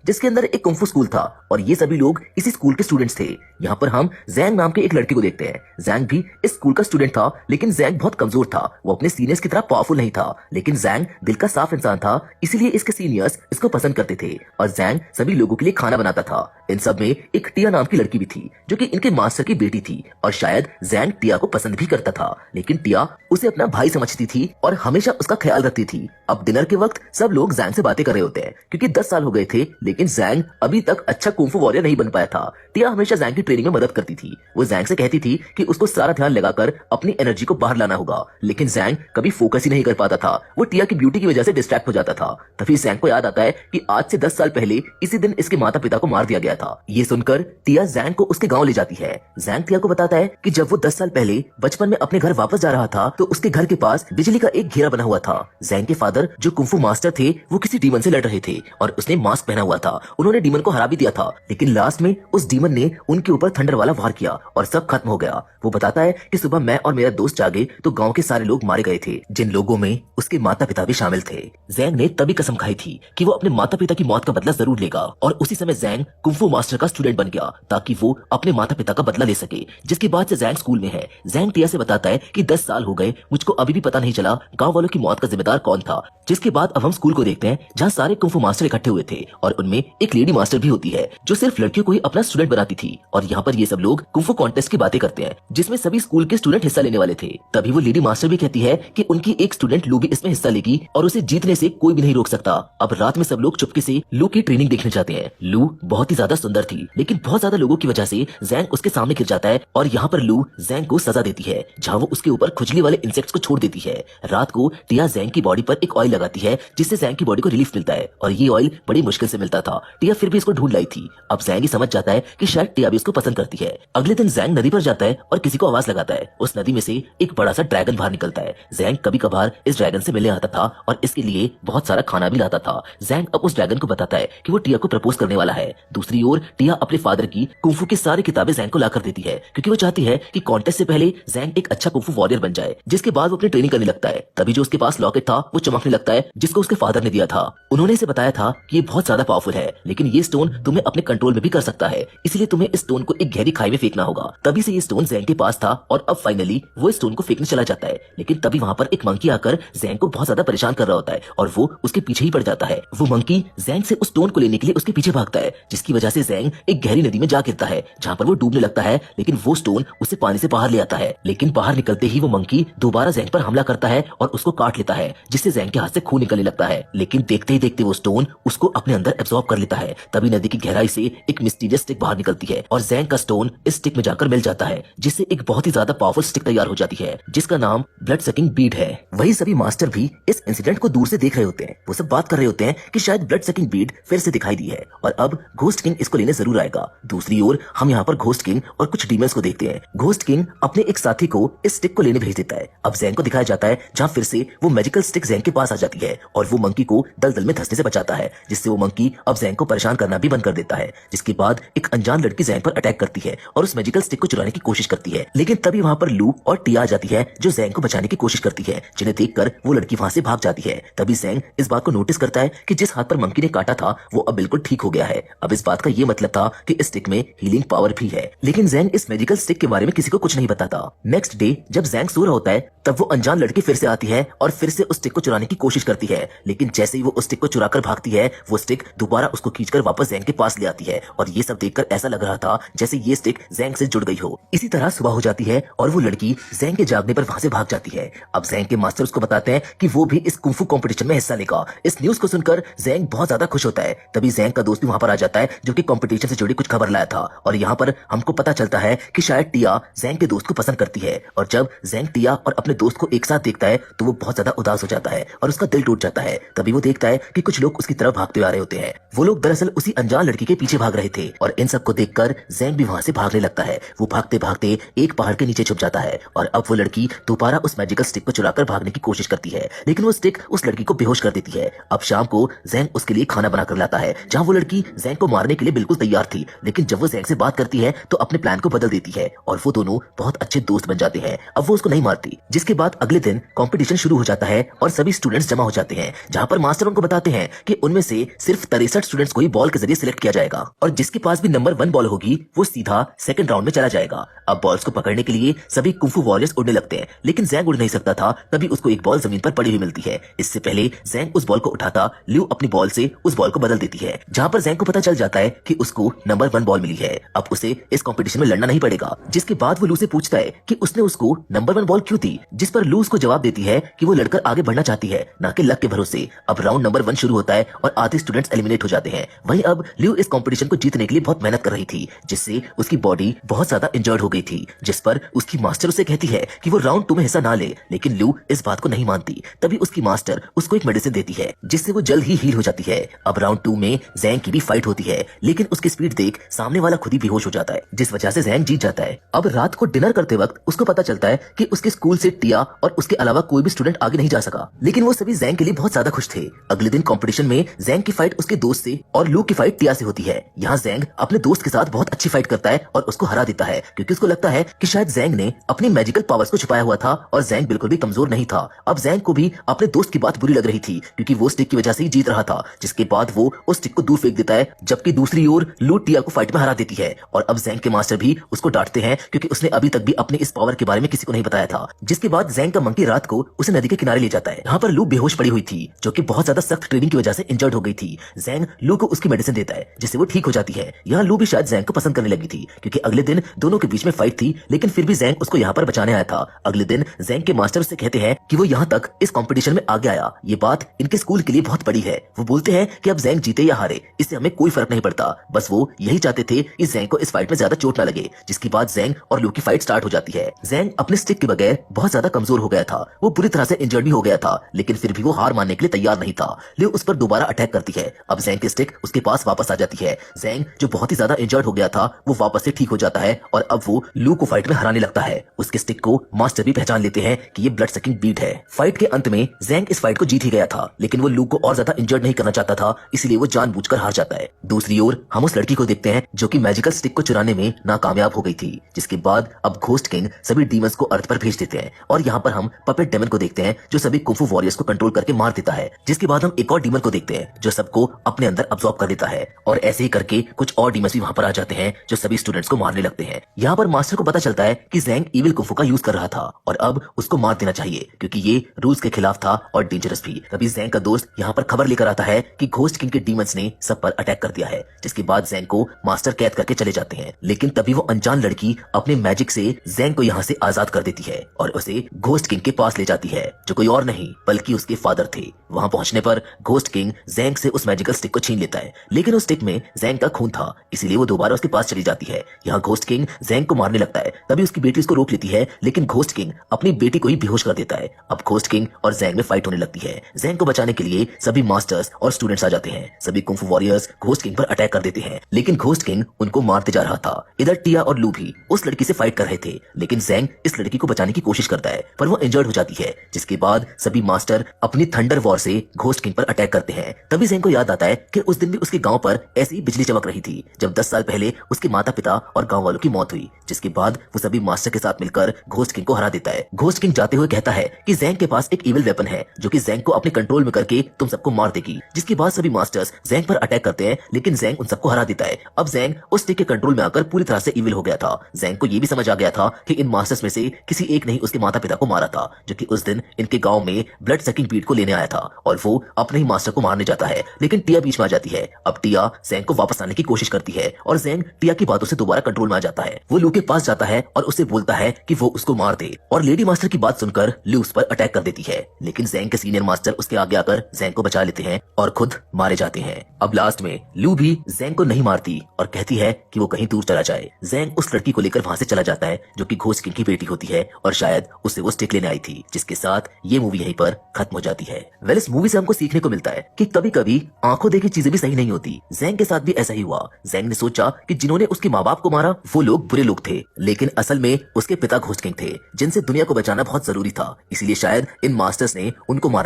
जिसके अंदर एक कुंफू स्कूल था और ये सभी लोग इसी स्कूल के स्टूडेंट्स थे। यहाँ पर हम जैंग नाम के एक लड़के को देखते हैं। जैंग भी इस स्कूल का स्टूडेंट था, लेकिन जैंग बहुत कमजोर था। वो अपने सीनियर्स की तरह पावरफुल नहीं था, लेकिन जैंग दिल का साफ इंसान था, इसीलिए इसके सीनियर्स इसको पसंद करते थे और जैंग सभी लोगों के लिए खाना बनाता था। इन सब में एक टिया नाम की लड़की भी थी जो कि इनके मास्टर की बेटी थी और शायद जैंग टिया को पसंद भी करता था, लेकिन टिया उसे अपना भाई समझती थी और हमेशा उसका ख्याल रखती थी। अब डिनर के वक्त सब लोग जैंग से बातें कर रहे होते हैं क्योंकि 10 साल हो गए थे, लेकिन जैंग अभी तक अच्छा कुंफू वॉरियर नहीं बन पाया था। टिया हमेशा जैंग की ट्रेनिंग में मदद करती थी। वो जैंग से कहती थी कि उसको सारा ध्यान लगाकर अपनी एनर्जी को बाहर लाना होगा, लेकिन जैंग कभी फोकस ही नहीं कर पाता था। वो टिया की ब्यूटी की वजह से डिस्ट्रैक्ट हो जाता था। तभी जैंग को याद आता है कि आज से 10 साल पहले इसी दिन इसके माता पिता को मार दिया गया था। ये सुनकर टिया जैंग को उसके गाँव ले जाती है। जैंग टिया को बताता है कि जब वो 10 साल पहले बचपन में अपने घर वापस जा रहा था तो उसके घर के पास बिजली का एक घेरा बना हुआ था। जैंग के फादर जो कुंफू मास्टर थे वो किसी डीमन से लड़ रहे थे और उसने मास्क पहना हुआ था। उन्होंने डीमन को हरा भी दिया था, लेकिन लास्ट में उस डीमन ने उनके ऊपर थंडर वाला वार किया और सब खत्म हो गया। वो बताता है कि सुबह मैं और मेरा दोस्त जागे तो गांव के सारे लोग मारे गए थे, जिन लोगों में उसके माता पिता भी शामिल थे। जैंग ने तभी कसम खाई थी कि वो अपने माता पिता की मौत का बदला जरूर लेगा और उसी समय जैंग कुंफू मास्टर का स्टूडेंट बन गया ताकि वो अपने माता पिता का बदला ले सके। जिसके बाद से जैंग स्कूल में है। जैंग टिया से बताता है कि 10 साल हो गए, मुझको अभी भी पता नहीं चला गांव वालों की मौत का जिम्मेदार कौन था। जिसके बाद अब हम स्कूल को देखते हैं जहाँ सारे कुंफू मास्टर इकट्ठे हुए थे और उनमें एक लेडी मास्टर भी होती है जो सिर्फ लड़कियों को ही अपना स्टूडेंट बनाती थी। और यहाँ पर ये सब लोग कुंफू कॉन्टेस्ट की बातें करते हैं जिसमें सभी स्कूल के स्टूडेंट हिस्सा लेने वाले थे। तभी वो लेडी मास्टर भी कहती है कि उनकी एक स्टूडेंट लू भी इसमें हिस्सा लेगी और उसे जीतने से कोई भी नहीं रोक सकता। अब रात में सब लोग चुपके से लू की ट्रेनिंग देखने जाते हैं। लू बहुत ही ज्यादा सुंदर थी, लेकिन बहुत ज्यादा लोगों की वजह से जैंग उसके सामने गिर जाता है और यहाँ पर लू जैंग को सजा देती है जहाँ वो उसके ऊपर खुजली वाले इंसेक्ट्स को छोड़ देती है। रात को टिया जैंग की बॉडी पर एक ऑयल लगाती है जिससे जैंग की बॉडी को रिलीफ मिलता है और ये ऑयल बड़ी मुश्किल से मिलता था। टिया फिर भी इसको ढूंढ लाई थी। अब जैंग ही समझ जाता है कि शायद टिया भी इसको पसंद करती है। अगले दिन जैंग नदी पर जाता है और किसी को आवाज लगाता है। उस नदी में से एक बड़ा सा ड्रैगन बाहर निकलता है। जैंग कभी कभार इस ड्रैगन से मिलने आता था और इसके लिए बहुत सारा खाना भी लाता था। जैंग अब उस ड्रैगन को बताता है कि वो टिया को प्रपोज करने वाला है। दूसरी ओर टिया अपने फादर की कुंफू की सारी किताबें जैंग को लाकर देती है क्योंकि वो चाहती है कि कॉन्टेस्ट से पहले जैंग एक अच्छा कुंफू वॉरियर बन जाए। जिसके बाद वो अपनी ट्रेनिंग करने लगता है। तभी जो उसके पास लॉकेट था वो चमकने लगता है जिसको उसके फादर ने दिया था। उन्होंने इसे बताया था कि ये बहुत ज्यादा पावरफुल है, लेकिन ये स्टोन तुम्हें अपने कंट्रोल में भी कर सकता है, इसलिए तुम्हें इस स्टोन को एक गहरी खाई में फेंकना होगा। तभी से ये स्टोन जैंग के पास था और अब फाइनली वो इस स्टोन को फेंकने चला जाता है। लेकिन तभी वहाँ पर एक मंकी आकर जैंग को बहुत ज्यादा परेशान कर रहा होता है और वो उसके पीछे ही पड़ जाता है। वो मंकी जैंग से उस स्टोन को लेने के लिए उसके पीछे भागता है, जिसकी वजह से जैंग एक गहरी नदी में जा गिरता है जहाँ पर वो डूबने लगता है। लेकिन वो स्टोन उसे पानी से बाहर ले आता है। लेकिन बाहर निकलते ही वो मंकी दोबारा जैंग पर हमला करता है और उसको काट लेता है, जिससे जैंग के हाथ से खून निकलने लगता है। लेकिन देखते ही देखते वो स्टोन उसको अपने अंदर एब्जॉर्ब कर लेता है। तभी नदी की गहराई से एक मिस्टीरियस स्टिक बाहर निकलती है और जैंग का स्टोन इस स्टिक में जाकर मिल जाता है, जिससे एक बहुत ही ज्यादा पावरफुल स्टिक तैयार हो जाती है जिसका नाम ब्लड सकिंग बीड है। वही सभी मास्टर भी इस इंसिडेंट को दूर से देख रहे होते हैं। वो सब बात कर रहे होते हैं कि शायद ब्लड सकिंग बीड फिर से दिखाई दी है और अब घोस्ट किंग इसको लेने जरूर आएगा। दूसरी ओर हम यहाँ पर घोस्ट किंग और कुछ डीमंस को देखते हैं। घोस्ट किंग अपने एक साथी को इस स्टिक को लेने भेज देता है। अब जैंग को दिखाया जाता है जहाँ फिर से वो मैजिकल स्टिक जैंग के पास आ जाती है और वो मंकी को दलदल में धंसने से बचाता है, जिससे वो मंकी अब जैंग को परेशान करना भी बंद कर देता है। जिसके बाद एक अनजान लड़की जैंग पर अटैक करती है और उस मैजिकल स्टिक को चुराने की कोशिश करती है। लेकिन तभी वहाँ पर लू और टिया आ जाती है जो जैंग को बचाने की कोशिश करती है, जिन्हें देखकर वो लड़की वहाँ से भाग जाती है। तभी जैंग इस बात को नोटिस करता है कि जिस हाथ पर मंकी ने काटा था वो अब बिल्कुल ठीक हो गया है। अब इस बात का ये मतलब था कि इस स्टिक में हीलिंग पावर भी है। लेकिन जैंग इस मैजिकल स्टिक के बारे में किसी को कुछ नहीं बताता। नेक्स्ट डे जब जैंग सो रहा होता है तब वो अनजान लड़की फिर से आती है और फिर से उस स्टिक को चुराने की कोशिश करती है। लेकिन जैसे ही वो उस स्टिक को चुराकर भागती है वो स्टिक दोबारा उसको खींचकर वापस जैंग के पास ले आती है और ये सब देखकर ऐसा लग रहा था जैसे ये स्टिक जैंग से जुड़ गई हो। इसी तरह सुबह हो जाती है और वो लड़की जैंग के जागने पर वहां से भाग जाती है। अब जैंग के मास्टर उसको बताते हैं कि वो भी इस कुंफू कंपटीशन में हिस्सा लेगा। इस न्यूज को सुनकर जैंग बहुत ज्यादा खुश होता है। तभी जैंग का दोस्त भी वहां पर आ जाता है जो कि कंपटीशन से जुड़ी कुछ खबर लाया था और यहाँ पर हमको पता चलता है कि शायद टिया जैंग के दोस्त को पसंद करती है। और जब जैंग टिया और अपने दोस्त को एक साथ देखता है तो वो बहुत ज्यादा उदास हो जाता है और उसका दिल टूट जाता है। तभी वो देखता है कि कुछ लोग उसकी तरफ भागते आ रहे होते हैं। वो लोग दरअसल उसी अनजान लड़की के पीछे भाग रहे थे और इन सबको देखकर जैंग भी वहां से भागने लगता है। वो भागते भागते एक पहाड़ के नीचे छुप जाता है और अब वो लड़की दोबारा उस मैजिकल स्टिक को चुराकर भागने की कोशिश करती है, लेकिन वो स्टिक उस लड़की को बेहोश कर देती है। अब शाम को जैंग उसके लिए खाना बनाकर लाता है जहाँ वो लड़की जैंग को मारने के लिए बिल्कुल तैयार थी, लेकिन जब वो जैंग से बात करती है तो अपने प्लान को बदल देती है और वो दोनों बहुत अच्छे दोस्त बन जाते हैं। अब वो उसको नहीं मारती। जिसके बाद अगले दिन कंपटीशन शुरू हो जाता है और सभी स्टूडेंट्स जमा हो जाते हैं जहाँ पर मास्टर उनको बताते हैं कि उनमें से सिर्फ 63 67 स्टूडेंट्स को ही बॉल के जरिए सिलेक्ट किया जाएगा और जिसके पास भी नंबर 1 बॉल होगी वो सीधा सेकंड राउंड में चला जाएगा। अब बॉल्स को पकड़ने के लिए सभी कुंफू वॉरियर्स उड़ने लगते हैं, लेकिन जैंग उड़ नहीं सकता था। तभी उसको एक बॉल जमीन पर पड़ी हुई मिलती है। इससे पहले जैंग उस बॉल को उठाता, ल्यू अपनी बॉल से उस बॉल को बदल देती है, जहां पर जैंग को पता चल जाता है कि उसको नंबर 1 बॉल मिली है। अब उसे इस कंपटीशन में लड़ना नहीं पड़ेगा। जिसके बाद वो लू से पूछता है कि उसने उसको नंबर 1 बॉल क्यों दी, जिस पर लू उसको जवाब देती है कि वो लड़कर आगे बढ़ना चाहती है, ना कि लक के भरोसे। अब राउंड नंबर 1 शुरू होता है और आधे स्टूडेंट्स एलिमिनेट हो जाते हैं। वहीं अब ल्यू इस कंपटीशन को जीतने के लिए बहुत मेहनत कर रही थी, जिससे उसकी बॉडी बहुत ज्यादा इंजर्ड हो गई थी, जिस पर उसकी मास्टर उसे कहती है कि वो राउंड 2 में हिस्सा ना ले, लेकिन ल्यू इस बात को नहीं मानती। तभी उसकी मास्टर उसको एक मेडिसिन देती है, जिससे वो जल्द ही हील हो जाती है। अब राउंड 2 में जैंग की भी फाइट होती है, लेकिन उसकी स्पीड देख सामने वाला खुद ही बेहोश हो जाता है, जिस वजह से जैंग जीत जाता है। अब रात को डिनर करते वक्त उसको पता चलता है कि उसके स्कूल से टिया और उसके अलावा कोई भी स्टूडेंट आगे नहीं जा सका, लेकिन वो सभी जैंग के लिए बहुत ज्यादा खुश थे। अगले दिन कंपटीशन में जैंग की फाइट उसके दोस्त से और लू की फाइट टिया से होती है। यहाँ जैंग अपने दोस्त के साथ बहुत अच्छी फाइट करता है और उसको हरा देता है, क्योंकि उसको लगता है कि शायद जैंग ने अपनी मैजिकल पावर्स को छुपाया हुआ था और जैंग बिल्कुल भी कमजोर नहीं था। अब जैंग को भी अपने दोस्त की बात बुरी लग रही थी, क्योंकि वो स्टिक की वजह से ही जीत रहा था। जिसके बाद वो उस स्टिक को दूर फेंक देता है, जबकि दूसरी ओर लू टिया को फाइट में हरा देती है। और अब जैंग के मास्टर भी उसको डांटते हैं, क्योंकि उसने अभी तक भी अपने इस पावर के बारे में किसी को नहीं बताया था। जिसके बाद जैंग का मंकी रात को उसे नदी के किनारे ले जाता है। यहाँ पर लू बेहोश पड़ी हुई थी, जो कि बहुत ज्यादा सख्त ट्रेनिंग की वजह से इंजर्ड हो गई थी। जैंग लू को उसकी मेडिसिन देता है, जिससे वो ठीक हो जाती है। यहाँ लू भी शायद जैंग को पसंद करने लगी थी, क्योंकि अगले दिन दोनों के बीच में फाइट थी, लेकिन फिर भी जैंग उसको यहाँ पर बचाने आया था। अगले दिन जैंग के मास्टर उससे कहते हैं कि वो यहाँ तक इस कंपटीशन में आगे आया, ये बात इनके स्कूल के लिए बहुत बड़ी है। वो बोलते हैं कि अब जैंग जीते या हारे इससे हमें कोई फर्क नहीं पड़ता, बस वो यही चाहते थे कि जैंग को इस फाइट में ज्यादा चोट ना लगे। जिसके बाद जैंग और लू की फाइट स्टार्ट हो जाती है। जैंग अपने स्टिक के बगैर बहुत ज्यादा कमजोर हो गया था, वो बुरी तरह से इंजर्ड भी हो गया था, लेकिन फिर भी वो हार मानने के लिए तैयार नहीं था। लू उस पर दोबारा अटैक करती है। अब जैंग की स्टिक उसके पास वापस आ जाती है। जैंग जो बहुत ही ज्यादा इंजर्ड हो गया था वो वापस से ठीक हो जाता है और अब वो लू को फाइट में हराने लगता है। उसके स्टिक को मास्टर भी पहचान लेते हैं कि ये ब्लड सकिंग बीट है। फाइट के अंत में जैंग इस फाइट को जीत ही गया था, लेकिन वो लू को और ज्यादा इंजर्ड नहीं करना चाहता था, इसलिए वो जानबूझकर हार जाता है। दूसरी ओर हम उस लड़की को देखते हैं जो कि मैजिकल स्टिक को चुराने में नाकामयाब हो गई थी। जिसके बाद अब घोस्ट किंग सभी डीमंस को अर्थ पर भेज देते हैं और यहाँ पर हम पपेट डेमन को देखते हैं जो सभी कुंफू वॉरियर्स को कंट्रोल करके मार देता है। जिसके बाद हम एक और डीमन को देखते हैं जो सबको अपने अंदर अब्सॉर्ब कर लेता है और ऐसे ही करके कुछ और डीमंस भी वहाँ पर आ जाते हैं जो सभी स्टूडेंट्स को मारने लगते हैं। यहाँ पर मास्टर को पता चलता है कि जैंग इविल कुंफू का यूज कर रहा था और अब उसको मार देना चाहिए, क्योंकि ये रूल्स के खिलाफ था और डेंजरस भी। तभी जैंग का दोस्त यहाँ पर खबर लेकर आता है कि घोस्ट किंग के डीमंस ने सब पर अटैक कर दिया है। जिसके बाद जैंग को मास्टर कैद करके चले जाते हैं, लेकिन तभी वो अनजान लड़की अपने मैजिक से जैंग को यहाँ से आजाद कर देती है और उसे घोस्ट किंग के पास ले जाती है, जो कोई और नहीं बल्कि उसके फादर थे। वहां पहुंचने पर घोस्ट किंग जैंग से उस मैजिकल स्टिक को छीन लेता है, लेकिन उस स्टिक में जैंग का खून था, इसीलिए वो दोबारा उसके पास चली जाती है। यहाँ घोस्ट किंग जैंग को मारने लगता है, तभी उसकी बेटी उसको रोक लेती है, लेकिन घोस्ट किंग अपनी बेटी को ही बेहोश कर देता है। अब घोस्ट किंग और जैंग में फाइट होने लगती है। जैंग को बचाने के लिए सभी मास्टर्स और स्टूडेंट्स आ जाते हैं। सभी कुंफू वॉरियर्स घोस्ट किंग पर अटैक कर देते हैं, लेकिन घोस्ट किंग उनको मारते जा रहा था। इधर टिया और लू भी उस लड़की से फाइट कर रहे थे, लेकिन जैंग इस लड़की को बचाने की कोशिश करता है, पर वो इंजर्ड हो जाती है। जिसके बाद सभी मास्टर अपनी थंडर वॉर से घोस्ट किंग पर अटैक करते हैं। तभी जैंग को याद आता है कि उस दिन भी उसके गांव पर ऐसी ही बिजली चमक रही थी जब 10 साल पहले उसके माता पिता और गांव वालों की मौत हुई। जिसके बाद वो सभी मास्टर के साथ मिलकर घोस्ट किंग को हरा देता है। घोस्ट किंग जाते हुए कहता है कि जैंग के पास एक इविल वेपन है जो कि जैंग को अपने कंट्रोल में करके तुम सबको मार देगी। जिसके बाद सभी मास्टर्स जैंग पर अटैक करते हैं, लेकिन जैंग उन सबको हरा देता है। अब जैंग उस स्टिक के कंट्रोल में आकर पूरी तरह से इविल हो गया था। जैंग को ये भी समझ आ गया था कि इन मास्टर्स में से किसी एक ने ही उसके माता पिता को मारा था, जो कि उस दिन इनके गांव में ब्लड सकिंग बीट को लेने आया था और वो अपने ही मास्टर को मारने जाता है, लेकिन टिया बीच में आ जाती है। अब टिया जैंग को वापस आने की कोशिश करती है और जैंग टिया की बातों से दोबारा कंट्रोल में आ जाता है। वो लू के पास जाता है और उससे बोलता है कि वो उसको मार दे और लेडी मास्टर की बात सुनकर लू उस पर अटैक कर देती है, लेकिन जैंग के सीनियर मास्टर उसके आगे आकर जैंग को बचा लेते हैं और खुद मारे जाते हैं। अब लास्ट में लू भी जैंग को नहीं मारती और कहती है कि वो कहीं दूर चला जाए। जैंग उस लड़की को लेकर वहां से चला जाता है जो कि घोस्ट किंग की बेटी होती है और शायद उससे वो स्टिक लेने आई थी। जिसके साथ ये मूवी यहीं पर खत्म हो जाती है। वेल, इस मूवी से हमको सीखने को मिलता है कि कभी कभी आंखों देखी चीजें भी सही नहीं होती। जैंग के साथ भी ऐसा ही हुआ। जैंग ने सोचा कि जिन्होंने उसके माँ बाप को मारा वो लोग बुरे लोग थे, लेकिन असल में उसके पिता घोस्ट किंग थे जिनसे दुनिया को बचाना बहुत जरूरी था। इसीलिए शायद इन मास्टर्स ने उनको मारने